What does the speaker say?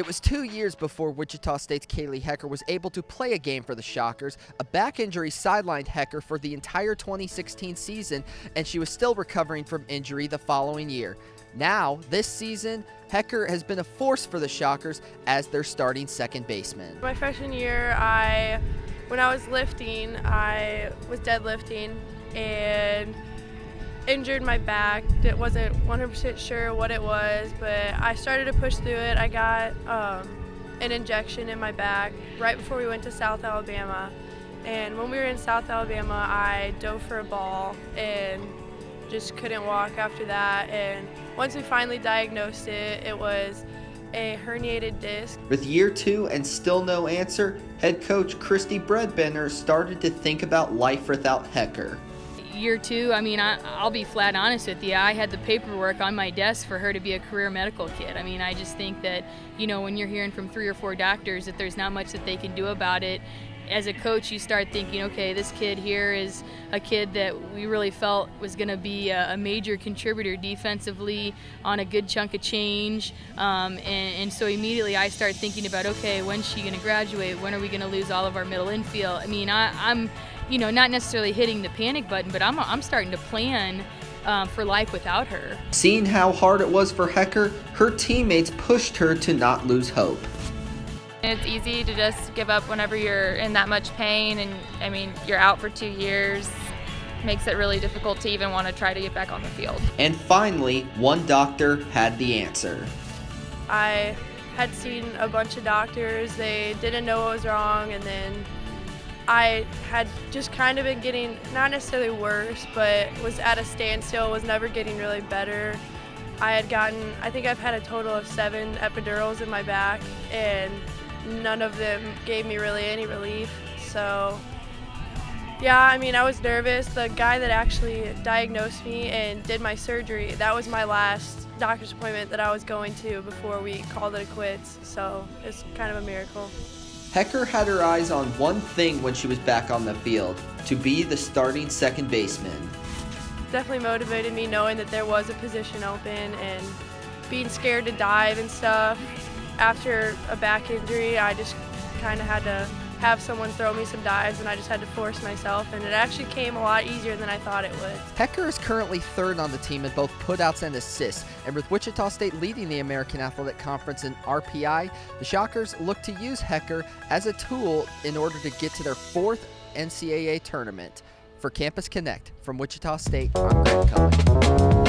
It was 2 years before Wichita State's Kaylee Huecker was able to play a game for the Shockers. A back injury sidelined Huecker for the entire 2016 season, and she was still recovering from injury the following year. Now, this season, Huecker has been a force for the Shockers as their starting second baseman. My freshman year, when I was lifting, I was deadlifting and injured my back. It wasn't 100% sure what it was, but I started to push through it. I got an injection in my back right before we went to South Alabama. And when we were in South Alabama, I dove for a ball and just couldn't walk after that. And once we finally diagnosed it, it was a herniated disc. With year 2 and still no answer, head coach Christy Bredbender started to think about life without Huecker. Year 2, I mean, I'll be flat honest with you, I had the paperwork on my desk for her to be a career medical kid. I mean, I just think that, you know, when you're hearing from 3 or 4 doctors that there's not much that they can do about it, as a coach you start thinking, okay, this kid here is a kid that we really felt was going to be a major contributor defensively on a good chunk of change, and so immediately I start thinking about, okay, when's she going to graduate, when are we going to lose all of our middle infield? I mean, I'm you know, not necessarily hitting the panic button, but I'm starting to plan for life without her. Seeing how hard it was for Huecker, her teammates pushed her to not lose hope. It's easy to just give up whenever you're in that much pain, and I mean, you're out for 2 years. Makes it really difficult to even want to try to get back on the field. And finally, one doctor had the answer. I had seen a bunch of doctors. They didn't know what was wrong, and then I had just kind of been getting, not necessarily worse, but was at a standstill, was never getting really better. I think I've had a total of 7 epidurals in my back, and none of them gave me really any relief. So yeah, I mean, I was nervous. The guy that actually diagnosed me and did my surgery, that was my last doctor's appointment that I was going to before we called it quits. So it's kind of a miracle. Huecker had her eyes on one thing when she was back on the field, to be the starting second baseman. Definitely motivated me knowing that there was a position open, and being scared to dive and stuff. After a back injury, I just kind of had to have someone throw me some dives, and I just had to force myself, and it actually came a lot easier than I thought it would. Huecker is currently 3rd on the team in both putouts and assists, and with Wichita State leading the American Athletic Conference in RPI, the Shockers look to use Huecker as a tool in order to get to their 4th NCAA tournament. For Campus Connect from Wichita State, I'm Greg Cullen.